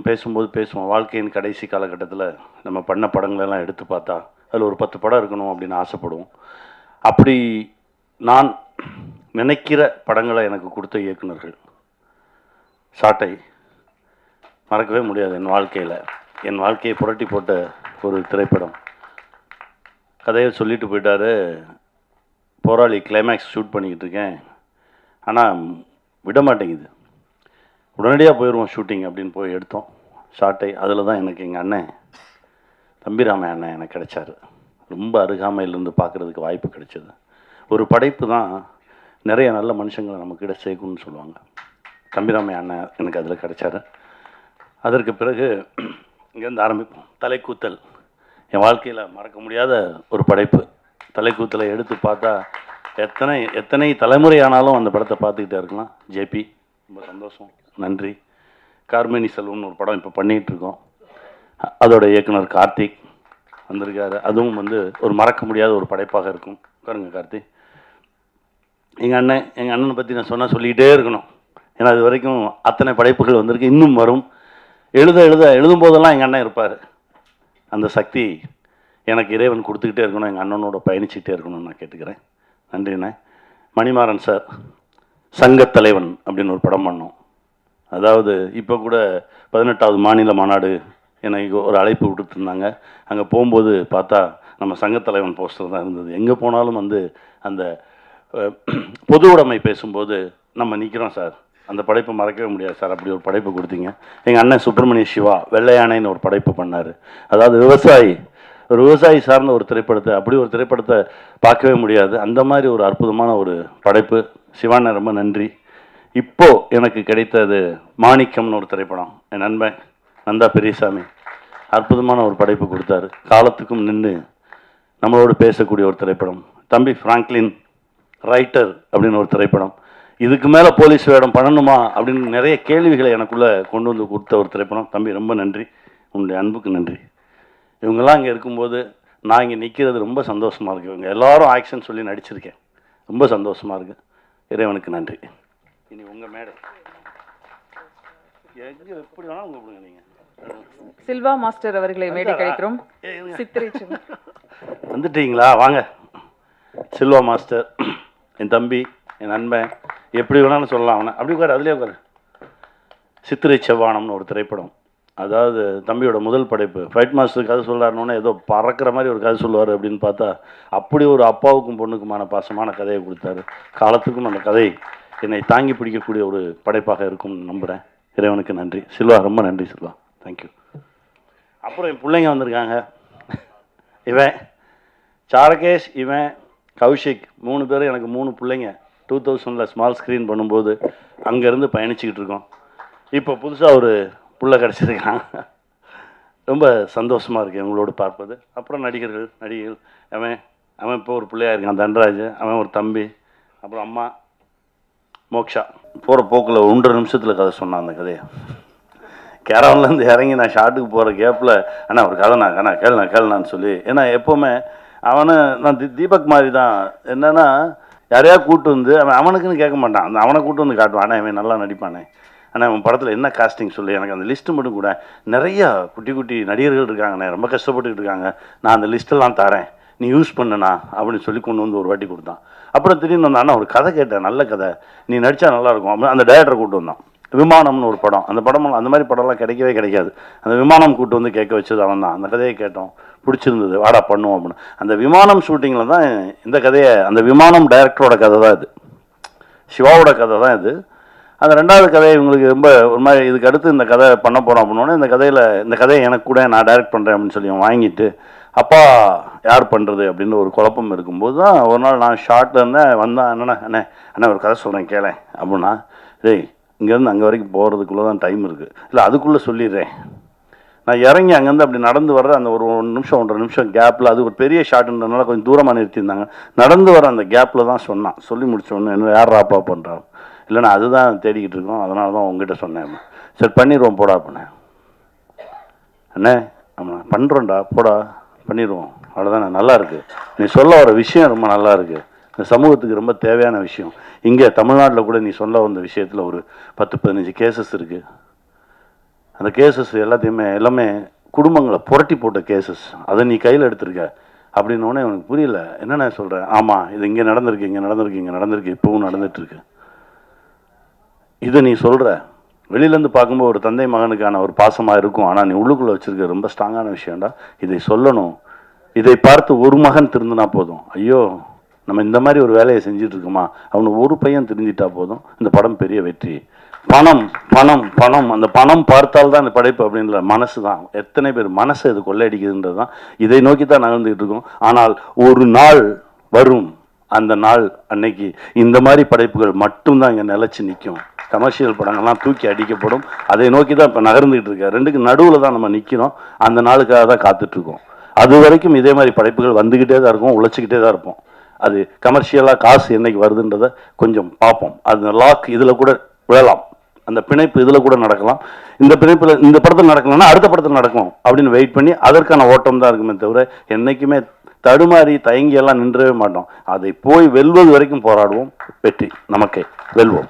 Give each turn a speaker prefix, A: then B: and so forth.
A: பேசும்போது பேசுவோம். வாழ்க்கையின் கடைசி காலகட்டத்தில் நம்ம பண்ண படங்களெல்லாம் எடுத்து பார்த்தா அதில் ஒரு 10 படம் இருக்கணும் அப்படின்னு ஆசைப்படுவோம். அப்படி நான் நினைக்கிற படங்களை எனக்கு கொடுத்த இயக்குனர்கள் சாட்டை மறக்கவே முடியாது. என் வாழ்க்கையை புரட்டி போட்ட ஒரு திரைப்படம். கதையை சொல்லிட்டு போயிட்டாரு. போராளி கிளைமேக்ஸ் ஷூட் பண்ணிக்கிட்டு இருக்கேன், ஆனால் விட மாட்டேங்குது. உடனடியாக போயிடுவோம் ஷூட்டிங் அப்படின்னு போய் எடுத்தோம் ஷாட்டை. அதில் தான் எனக்கு எங்கள் அண்ணன் தம்பிராம அண்ணன் எனக்கு கிடைச்சார். ரொம்ப அருகாமையிலேருந்து பார்க்குறதுக்கு வாய்ப்பு கிடைச்சது. ஒரு படைப்பு தான் நிறைய நல்ல மனுஷங்களை நமக்கிட்ட சேர்க்கணும்னு சொல்லுவாங்க. தம்பிராம அண்ணன் எனக்கு அதில் கிடைச்சார். அதற்கு பிறகு இங்கேருந்து ஆரம்பிப்போம். தலைக்கூத்தல் என் வாழ்க்கையில் மறக்க முடியாத ஒரு படைப்பு. தலைக்கூத்தலை எடுத்து பார்த்தா எத்தனை தலைமுறை ஆனாலும் அந்த படத்தை பார்த்துக்கிட்டே இருக்கலாம். ஜேபி ரொம்ப சந்தோஷம், நன்றி. கார்மேனி செல்வம்னு ஒரு படம் இப்போ பண்ணிகிட்ருக்கோம். அதோட இயக்குனர் கார்த்திக் வந்திருக்காரு. அதுவும் ஒரு மறக்க முடியாத ஒரு படைப்பாக இருக்கும். பாருங்க கார்த்திக், எங்கள் அண்ணனை பற்றி நான் சொல்லிக்கிட்டே இருக்கணும். ஏன்னா அது வரைக்கும் அத்தனை படைப்புகள் வந்திருக்கு, இன்னும் வரும். எழுதும் போதெல்லாம் எங்கள் அண்ணன் இருப்பார். அந்த சக்தி எனக்கு இறைவன் கொடுத்துக்கிட்டே இருக்கணும். எங்கள் அண்ணனோட பயணிச்சுக்கிட்டே இருக்கணும்னு நான் கேட்டுக்கிறேன். நன்றிண்ணே. மணிமாறன் சார் சங்கத்தலைவன் அப்படின்னு ஒரு படம் பண்ணோம். அதாவது இப்போ கூட 18வது மாநில மாநாடு எனக்கு ஒரு அழைப்பு விட்டுருந்தாங்க. அங்கே போகும்போது பார்த்தா நம்ம சங்கத்தலைவன் போஸ்டர் தான் இருந்தது. எங்கே போனாலும் அந்த பொது உடைமை பேசும்போது நம்ம நிற்கிறோம் சார். அந்த படைப்பை மறக்கவே முடியாது சார். அப்படி ஒரு படைப்பு கொடுத்தீங்க. எங்கள் அண்ணன் சுப்பிரமணிய சிவா வெள்ளையானைன்னு ஒரு படைப்பு பண்ணார். அதாவது ஒரு விவசாயி சார்ந்த ஒரு திரைப்படத்தை, அப்படி ஒரு திரைப்படத்தை பார்க்கவே முடியாது. அந்த மாதிரி ஒரு அற்புதமான ஒரு படைப்பு. சிவாண்ண ரொம்ப நன்றி. இப்போது எனக்கு கிடைத்தது மாணிக்கம்னு ஒரு திரைப்படம். என் நண்பன் நந்தா பெரியசாமி அற்புதமான ஒரு படைப்பு கொடுத்தாரு. காலத்துக்கும் நின்று நம்மளோடு பேசக்கூடிய ஒரு திரைப்படம். தம்பி ஃப்ராங்க்லின் ரைட்டர் அப்படின்னு ஒரு திரைப்படம். இதுக்கு மேலே போலீஸ் வேடம் பண்ணணுமா அப்படின்னு நிறைய கேள்விகளை எனக்குள்ளே கொண்டு வந்து கொடுத்த ஒரு திரைப்படம். தம்பி ரொம்ப நன்றி, உன்னுடைய அன்புக்கு நன்றி. இவங்கெல்லாம் இங்கே இருக்கும்போது நான் இங்கே நிற்கிறது ரொம்ப சந்தோஷமாக இருக்குது. இவங்க எல்லாரும் ஆக்ஷன் சொல்லி நடிச்சிருக்கேன், ரொம்ப சந்தோஷமாக இருக்குது. இறைவனுக்கு நன்றி. இனி உங்கள் மேடை எங்கே எப்படி வேணாலும் கூப்பிடுங்க. நீங்கள்
B: சில்வா மாஸ்டர் அவர்களை மேடை கழிக்கிறோம்.
A: வந்துட்டீங்களா? வாங்க. சில்வா மாஸ்டர் என் தம்பி, என் நண்பன், எப்படி வேணாலும் சொல்லலாம். அவனை அப்படி உட்காரு, அதுலேயே உட்காரு. சித்திரை செவ்வானம்னு ஒரு திரைப்படம். அதாவது தம்பியோட முதல் படைப்பு. ஃபைட் மாஸ்டர் கதை சொல்லாருன்னொன்னே ஏதோ பறக்கிற மாதிரி ஒரு கதை சொல்லுவார் அப்படின்னு பார்த்தா அப்படி ஒரு அப்பாவுக்கும் பொண்ணுக்குமான பாசமான கதையை கொடுத்தாரு. காலத்துக்கும் அந்த கதை என்னை தாங்கி பிடிக்கக்கூடிய ஒரு படைப்பாக இருக்கும்னு நம்புகிறேன். இறைவனுக்கு நன்றி. சில்வா ரொம்ப நன்றி சில்வா, தேங்க்யூ. அப்புறம் என் பிள்ளைங்க வந்திருக்காங்க. இவன் சாரகேஷ், இவன் கௌஷிக், 3 பேரும் எனக்கு 3 பிள்ளைங்க. 2000 ஸ்மால் ஸ்க்ரீன் பண்ணும்போது அங்கேருந்து பயணிச்சுக்கிட்டு இருக்கோம். இப்போ புதுசாக ஒரு புள்ள கிடச்சிருக்கான். ரொம்ப சந்தோஷமாக இருக்குது உங்களோடு பார்ப்பது. அப்புறம் நடிகர்கள் அவன் இப்போ ஒரு பிள்ளையாக இருக்கான் தன்ராஜ், அவன் ஒரு தம்பி, அப்புறம் அம்மா மோக்ஷா. போகிற போக்கில் 1.5 நிமிஷத்தில் கதை சொன்னான். அந்த கதையை கேரவன்லேருந்து இறங்கி நான் ஷாட்டுக்கு போகிற கேப்பில் அண்ணா ஒரு கதை நான் கேளுனான்னு சொல்லி, ஏன்னா எப்போவுமே நான் தீபக் மாதிரி தான். என்னென்னா யாரையா கூப்பிட்டு வந்து அவனுக்குன்னு கேட்க மாட்டான், அவனை கூப்பிட்டு வந்து காட்டுவான். ஆனால் அவன் நல்லா நடிப்பானே, ஆனால் அவன் படத்தில் என்ன காஸ்டிங் சொல்லி எனக்கு அந்த லிஸ்ட்டு மட்டும் கூட நிறையா குட்டி குட்டி நடிகர்கள் இருக்காங்கண்ணே, ரொம்ப கஷ்டப்பட்டுக்கிட்டு இருக்காங்க, நான் அந்த லிஸ்ட்டெல்லாம் தரேன், நீ யூஸ் பண்ணுண்ணா அப்படின்னு சொல்லி கொண்டு வந்து ஒரு வாட்டி கொடுத்தான். அப்புறம் திடீர்னு வந்தான்னா ஒரு கதை கேட்டேன், நல்ல கதை, நீ நடித்தா நல்லாயிருக்கும் அப்படின்னு அந்த டைரக்டரை கூப்பிட்டு வந்தான். விமானம்னு ஒரு படம். அந்த படம் அந்த மாதிரி படம்லாம் கிடைக்கவே கிடைக்காது. அந்த விமானம் கூப்பிட்டு வந்து கேட்க வச்சது அவன் தான். அந்த கதையை கேட்டோம், பிடிச்சிருந்தது, வாடா பண்ணுவோம் அப்படின்னு. அந்த விமானம் ஷூட்டிங்கில் தான் இந்த கதையை, அந்த விமானம் டைரக்டரோட கதை தான் இது, சிவாவோட கதை தான் இது. அந்த 2வது கதையை இவங்களுக்கு ரொம்ப ஒரு மாதிரி இதுக்கு அடுத்து இந்த கதை பண்ண போகிறோம் அப்படின்னோடனே இந்த கதையை எனக்கு கூட நான் டைரக்ட் பண்ணுறேன் அப்படின்னு சொல்லி வாங்கிட்டு, அப்பா யார் பண்ணுறது அப்படின்னு ஒரு குழப்பம் இருக்கும்போது தான் ஒரு நாள் நான் ஷார்ட்டில் இருந்தேன். வந்தான், அண்ணே ஒரு கதை சொல்கிறேன் கேளேன் அப்படின்னா, டேய் இங்கேருந்து அங்கே வரைக்கும் போகிறதுக்குள்ளே தான் டைம் இருக்குது, இல்லை அதுக்குள்ளே சொல்லிடுறேன். நான் இறங்கி அங்கேருந்து அப்படி நடந்து வர்ற அந்த ஒரு 1 நிமிஷம் 1.5 நிமிஷம் கேப்பில், அது ஒரு பெரிய ஷாட்டுன்றதுனால கொஞ்சம் தூரமாக நிறுத்தியிருந்தாங்க, நடந்து வர அந்த கேப்பில் தான் சொன்னான். சொல்லி முடிச்சோடனே என்ன யார் ராப்பா பண்ணுறான், இல்லைண்ணா அதுதான் தேடிக்கிட்டு இருக்கோம், அதனால தான் உங்ககிட்ட சொன்னேன். சரி பண்ணிடுவோம் போடா அப்படின்னேன். அண்ணே ஆமாண்ணா பண்ணுறோண்டா போடா பண்ணிடுவோம், அவ்வளோதானே, நல்லா இருக்குது, நீ சொல்ல வர விஷயம் ரொம்ப நல்லா இருக்குது, இந்த சமூகத்துக்கு ரொம்ப தேவையான விஷயம். இங்கே தமிழ்நாட்டில் கூட நீ சொல்ல வந்த விஷயத்தில் ஒரு 10-15 கேசஸ் இருக்குது, அந்த கேசஸ் எல்லாமே குடும்பங்களை புரட்டி போட்ட கேசஸ். அதை நீ கையில் எடுத்திருக்க அப்படின்னோடனே எனக்கு புரியல. என்னென்ன சொல்கிறேன்? ஆமாம், இது இங்கே நடந்திருக்கு, இங்கே நடந்திருக்கு, இங்கே நடந்திருக்கு, இப்போவும் நடந்துகிட்ருக்கு. இதை நீ சொல்கிற வெளியிலேருந்து பார்க்கும்போது ஒரு தந்தை மகனுக்கான ஒரு பாசமாக இருக்கும். ஆனால் நீ உள்ளுக்குள்ளே வச்சுருக்க ரொம்ப ஸ்ட்ராங்கான விஷயம்டா. இதை சொல்லணும். இதை பார்த்து ஒரு மகன் திருந்தினா போதும். ஐயோ, நம்ம இந்த மாதிரி ஒரு வேலையை செஞ்சிட்ருக்கோமா, அவனுக்கு ஒரு பையன் தெரிஞ்சிட்டா போதும். இந்த படம் பெரிய வெற்றி. பணம் பணம் பணம், அந்த பணம் பார்த்தால்தான் அந்த படைப்பு அப்படின்ற மனசு தான். எத்தனை பேர் மனசை இது கொள்ளையடிக்குதுன்றது தான். இதை நோக்கி தான் நகர்ந்துகிட்டு இருக்கோம். ஆனால் ஒரு நாள் வரும், அந்த நாள் அன்னைக்கு இந்த மாதிரி படைப்புகள் மட்டும்தான் இங்கே நிலச்சி நிற்கும். கமர்ஷியல் படங்கள்லாம் தூக்கி அடிக்கப்படும். அதை நோக்கி தான் இப்போ நகர்ந்துகிட்டு இருக்க. ரெண்டுக்கு நடுவில் தான் நம்ம நிற்கிறோம். அந்த நாளுக்காக தான் காத்துட்ருக்கோம். அது வரைக்கும் இதே மாதிரி படைப்புகள் வந்துக்கிட்டே தான் இருக்கும், உழைச்சிக்கிட்டே தான் இருப்போம். அது கமர்ஷியலாக காசு என்னைக்கு வருதுன்றதை கொஞ்சம் பார்ப்போம். அது லாக் இதில் கூட விழலாம், அந்த பிணைப்பு இதில் கூட நடக்கலாம். இந்த பிணைப்பில் இந்த படத்தில் நடக்கணும்னா அடுத்த படத்தில் நடக்கும் அப்படின்னு வெயிட் பண்ணி அதற்கான ஓட்டம் தான் இருக்குமே தவிர என்றைக்குமே தடுமாறி தயங்கி எல்லாம் நின்றவே மாட்டோம். அதை போய் வெல்வது வரைக்கும் போராடுவோம். வெற்றி நமக்கே. வெல்வோம்.